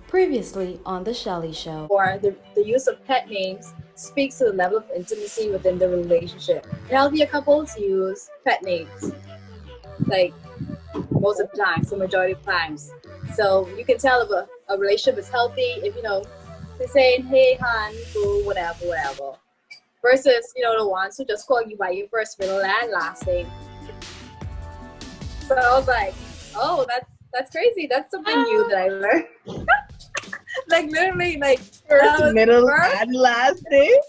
Previously on The Shelly Show. Or the use of pet names speaks to the level of intimacy within the relationship. Healthier couples use pet names, like most of the time, so majority of times. So you can tell if a relationship is healthy if, they're saying, hey, hon, boo, whatever, whatever. Versus, the ones who just call you by your first, middle, and last name. So I was like, oh, that's crazy. That's something new that I learned. Like literally, like first, middle, and last name.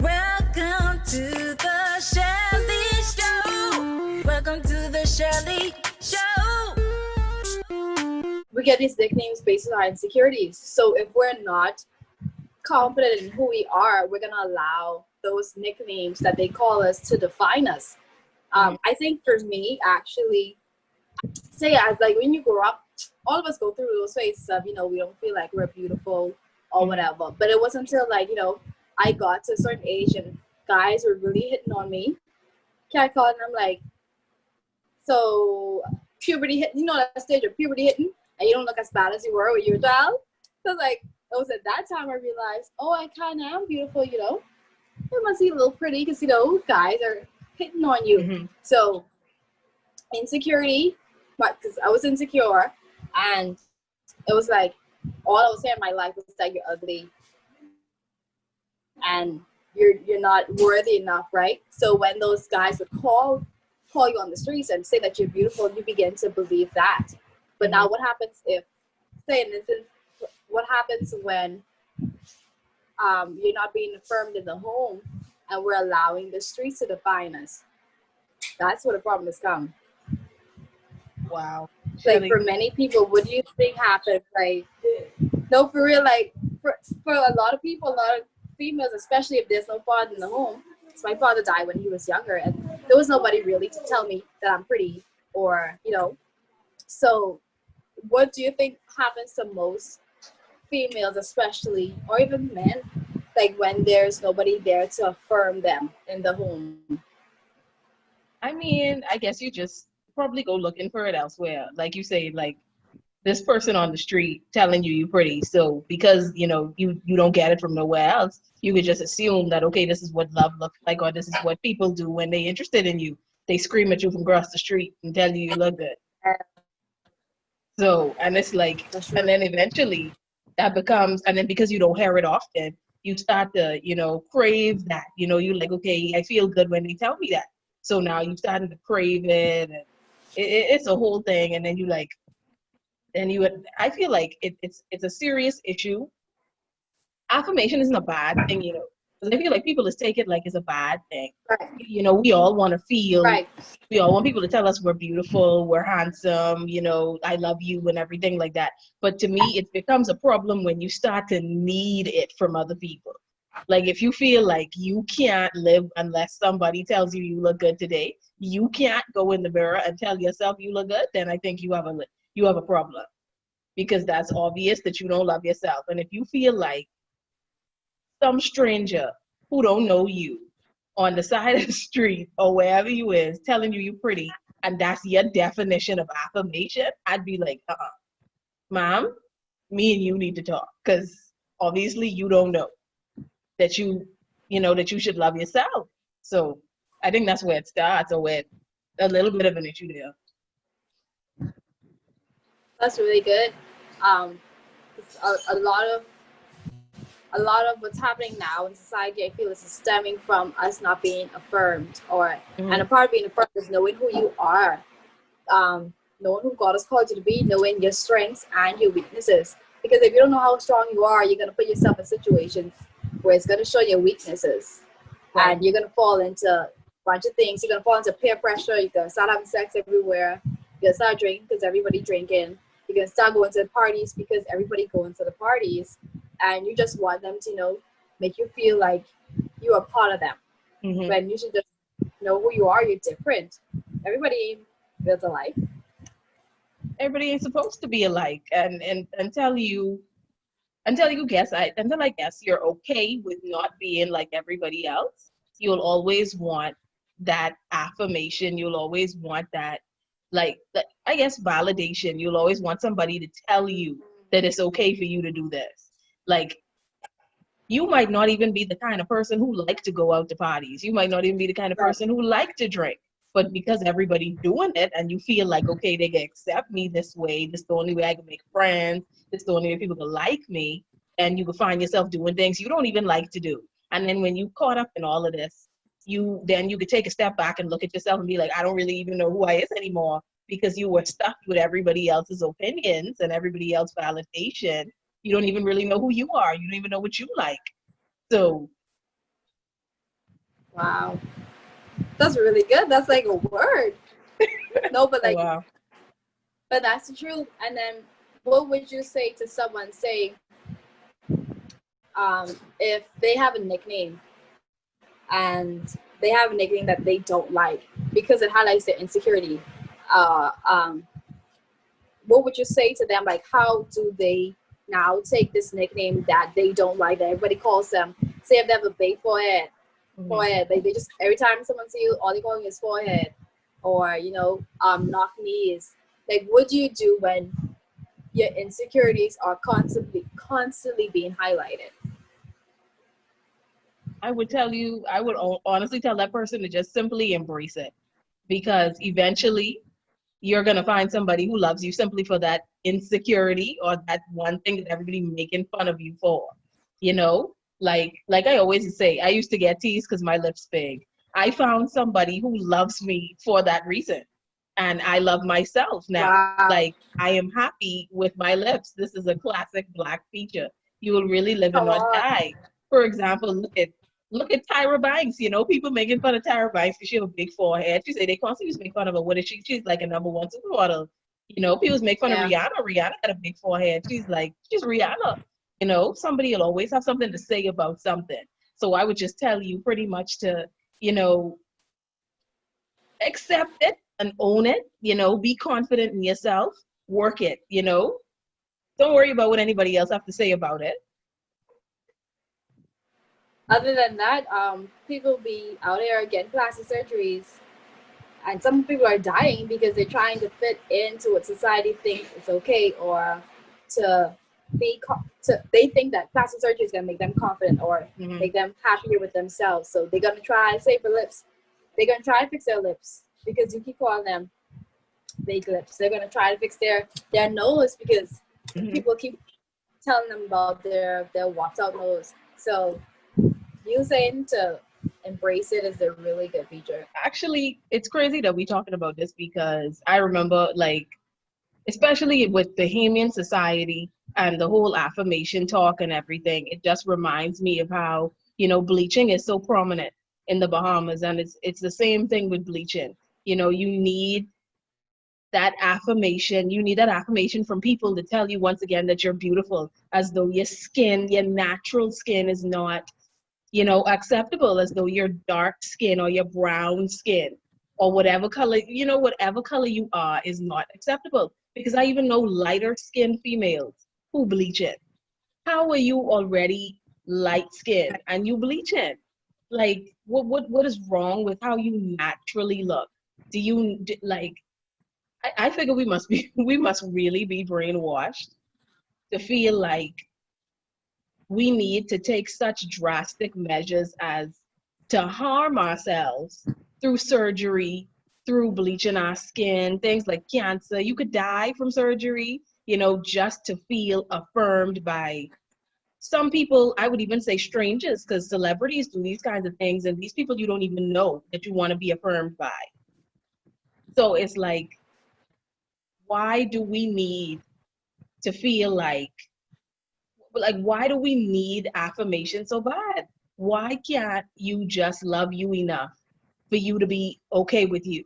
Welcome to the Shelly Show. Welcome to the Shelly Show. We get these nicknames based on our insecurities. So if we're not confident in who we are, we're gonna allow those nicknames that they call us to define us. I think for me, actually, say as like when you grow up, all of us go through those phases of, we don't feel like we're beautiful or whatever. But it wasn't until I got to a certain age and guys were really hitting on me. Catcalling, and I'm like, so puberty hitting, that stage of puberty hitting, and you don't look as bad as you were when you were 12. So it's like, it was at that time I realized, I kind of am beautiful, I must be a little pretty because, guys are hitting on you. Mm-hmm. So insecurity, because I was insecure, and it was like all I was saying in my life was that you're ugly and you're not worthy enough, right? So when those guys would call you on the streets and say that you're beautiful, you begin to believe that. But now what happens if, what happens when you're not being affirmed in the home and we're allowing the streets to define us? That's where the problem has come. Wow. Like for many people, what do you think happens? Like, no, for real, like for a lot of people, a lot of females, especially if there's no father in the home. So my father died when he was younger, and there was nobody really to tell me that I'm pretty, or So what do you think happens to most females, especially, or even men, like when there's nobody there to affirm them in the home? I mean, I guess you just probably go looking for it elsewhere. Like you say, like this person on the street telling you're pretty. So because, you don't get it from nowhere else, you could just assume that, okay, this is what love looks like, or this is what people do when they're interested in you. They scream at you from across the street and tell you look good. So, and it's like, and then eventually that becomes, and then because you don't hear it often, you start to, crave that, you're like, okay, I feel good when they tell me that. So now you starting to crave it, and it's a whole thing. And then you like, I feel like it's a serious issue. Affirmation isn't a bad thing, because I feel like people just take it like it's a bad thing. Right. We all want to feel, right. We all want people to tell us we're beautiful, we're handsome, I love you and everything like that. But to me, it becomes a problem when you start to need it from other people. Like if you feel like you can't live unless somebody tells you look good today, you can't go in the mirror and tell yourself you look good, then I think you have a problem, because that's obvious that you don't love yourself. And if you feel like some stranger who don't know you on the side of the street or wherever you is telling you you're pretty, and that's your definition of affirmation, I'd be like, ma'am, me and you need to talk, because obviously you don't know that that you should love yourself. So I think that's where it starts, or where a little bit of an issue there. That's really good. A lot of what's happening now in society, I feel, is stemming from us not being affirmed, and a part of being affirmed is knowing who you are, knowing who God has called you to be, knowing your strengths and your weaknesses. Because if you don't know how strong you are, you're gonna put yourself in situations where it's gonna show your weaknesses, right. And you're gonna fall into a bunch of things. You're gonna fall into peer pressure. You're gonna start having sex everywhere. You're gonna start drinking because everybody drinking. You're gonna start going to the parties because everybody going to the parties. And you just want them to, make you feel like you are part of them. Mm-hmm. When you should just know who you are. You're different. Everybody lives a life. Everybody ain't supposed to be alike. And until I guess you're okay with not being like everybody else, you'll always want that affirmation. You'll always want that, I guess validation. You'll always want somebody to tell you that it's okay for you to do this. Like, you might not even be the kind of person who like to go out to parties. You might not even be the kind of Right. person who like to drink. But because everybody's doing it and you feel like, okay, they can accept me this way, this is the only way I can make friends, this is the only way people can like me, and you can find yourself doing things you don't even like to do. And then when you caught up in all of this, you could take a step back and look at yourself and be like, I don't really even know who I is anymore, because you were stuck with everybody else's opinions and everybody else's validation. You don't even really know who you are. You don't even know what you like. So Wow. That's really good. That's like a word. No, but like, wow. but that's the truth. And then what would you say to someone, say, if they have a nickname and they have a nickname that they don't like because it highlights their insecurity, uh, um, what would you say to them? Like, how do they now take this nickname that they don't like, that everybody calls them? Say if they have a big forehead, they just, every time someone sees you, all they call is forehead, or knock knees. Like, what do you do when your insecurities are constantly being highlighted? I would honestly tell that person to just simply embrace it, because eventually you're going to find somebody who loves you simply for that insecurity or that one thing that everybody making fun of you for. Like I always say, I used to get teased because my lips big. I found somebody who loves me for that reason. And I love myself now. Wow. Like, I am happy with my lips. This is a classic Black feature. You will really live and Come not on. die. For example, look at Tyra Banks. People making fun of Tyra Banks because she have a big forehead. She say they constantly just make fun of her. What is she? She's like a number one supermodel. People make fun of Yeah. Rihanna. Rihanna got a big forehead. She's Rihanna. Somebody will always have something to say about something. So I would just tell you pretty much to, you know, accept it and own it, be confident in yourself, work it, Don't worry about what anybody else have to say about it. Other than that, people be out there getting plastic surgeries, and some people are dying because they're trying to fit into what society thinks is okay, or to they think that plastic surgery is gonna make them confident or Mm-hmm. make them happier with themselves. So they're gonna try, say for lips, they're gonna try to fix their lips because you keep calling them fake lips. They're gonna try to fix their nose because Mm-hmm. people keep telling them about their walked out nose. So you saying to embrace it is a really good feature. Actually, it's crazy that we're talking about this, because I remember, like, especially with Bahamian society and the whole affirmation talk and everything, it just reminds me of how, bleaching is so prominent in the Bahamas. And it's the same thing with bleaching. You need that affirmation. You need that affirmation from people to tell you once again that you're beautiful, as though your natural skin is not, acceptable, as though your dark skin or your brown skin or whatever color you are is not acceptable. Because I even know lighter skinned females who bleach it. How are you already light skinned and you bleach it? Like, what is wrong with how you naturally look? Like, I figure we must really be brainwashed to feel like we need to take such drastic measures as to harm ourselves through surgery, through bleaching our skin, things like cancer. You could die from surgery, just to feel affirmed by some people. I would even say strangers, because celebrities do these kinds of things, and these people you don't even know that you want to be affirmed by. So it's why do we need to feel like, why do we need affirmation so bad? Why can't you just love you enough for you to be okay with you?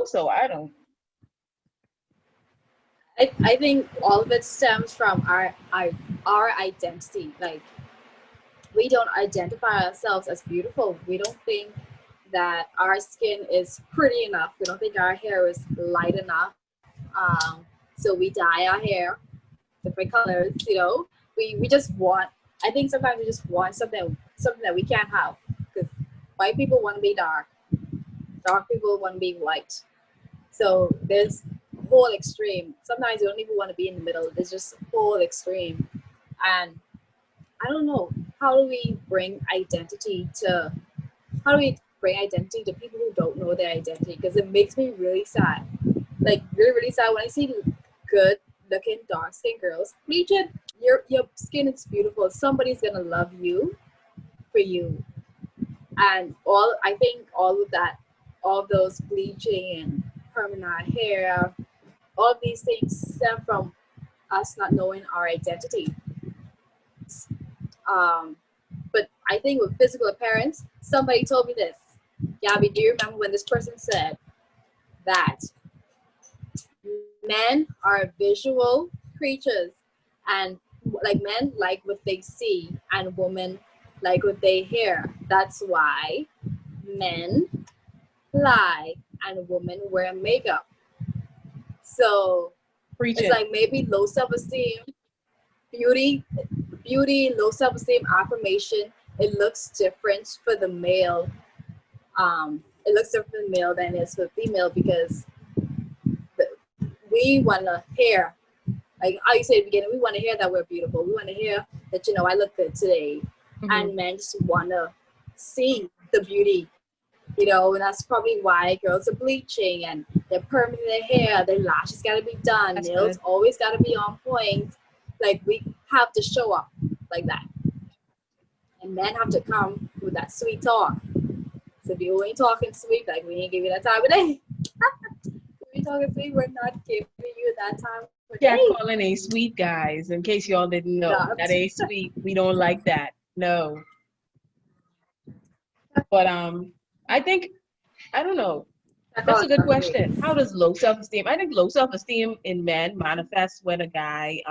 So I don't. I think all of it stems from our identity. Like, we don't identify ourselves as beautiful. We don't think that our skin is pretty enough. We don't think our hair is light enough. So we dye our hair different colors. We just want. I think sometimes we just want something that we can't have, because white people want to be dark. Dark people want to be white. So there's whole extreme. Sometimes you don't even want to be in the middle. There's just whole extreme. And I don't know, how do we bring identity to people who don't know their identity? Because it makes me really sad. Like really, really sad when I see good looking dark skinned girls bleaching. Your skin is beautiful. Somebody's gonna love you for you. And I think all of that, all of those bleaching and permanent our hair, all of these things stem from us not knowing our identity. But I think with physical appearance, somebody told me this. Gabby, do you remember when this person said that men are visual creatures, and like men like what they see and women like what they hear? That's why men lie and women wear makeup. So Preaching. it's like maybe low self-esteem, beauty, low self-esteem, affirmation. It looks different for the male. It looks different for the male than it is for the female, because we want to hear, like I said at the beginning, we want to hear that we're beautiful. We want to hear that, I look good today. Mm-hmm. And men just want to see the beauty, and that's probably why girls are bleaching and they're perming their hair, their lashes got to be done, that's nails good. Always got to be on point. Like we have to show up like that. And men have to come with that sweet talk. So if you ain't talking sweet, like we ain't give you that time of day. If we talking sweet, we're not giving you that time of day. Catcalling ain't sweet, guys. In case y'all didn't know, that ain't sweet. We don't like that. No. But I think, I don't know. That's a good question. How does low self-esteem? I think low self-esteem in men manifests when a guy,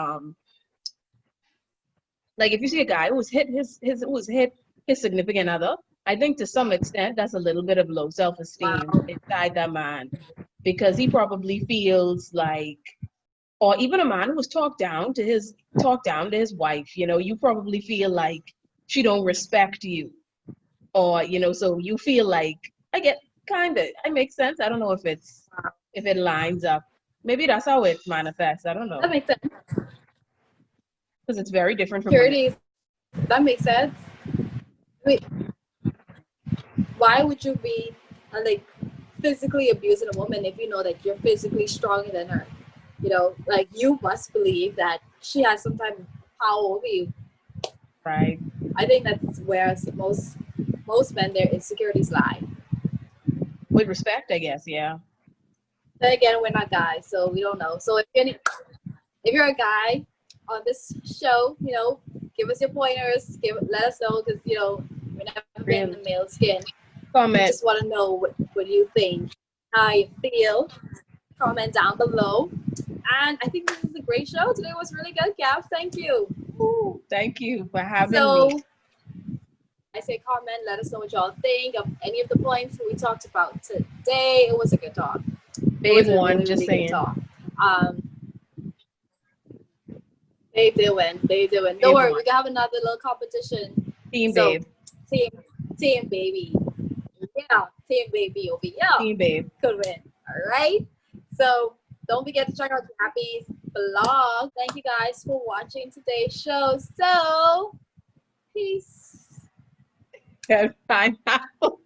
like if you see a guy who was hit his significant other, I think to some extent that's a little bit of low self-esteem inside that man, because he probably feels like, or even a man who was talked down to his wife, you probably feel like she don't respect you, or so you feel like, I get kind of, it makes sense. I don't know if it lines up. Maybe that's how it manifests. I don't know. That makes sense. Because it's very different from Insecurities. That makes sense. Wait, why would you be like physically abusing a woman if you know that you're physically stronger than her? Like you must believe that she has some type of power over you. Right. I think that's where most men, their insecurities lie. With respect, I guess, yeah. Then again, we're not guys, so we don't know. So if you're a guy on this show, give us your pointers. Let us know, because we're never been in the male skin. Comment. We just want to know what you think, how you feel. Comment down below. And I think this is a great show. Today was really good, Gabs. Thank you. Ooh, thank you for having me. I say comment. Let us know what y'all think of any of the points we talked about today. It was a good talk. Babe won, really, just saying. Talk. Babe did win. Don't worry, we can have another little competition. Team Babe. Team Baby. Yeah, Team Baby over here. Team Babe. Could win. All right. So don't forget to check out Gabbi's blog. Thank you guys for watching today's show. So, peace. Pineapple.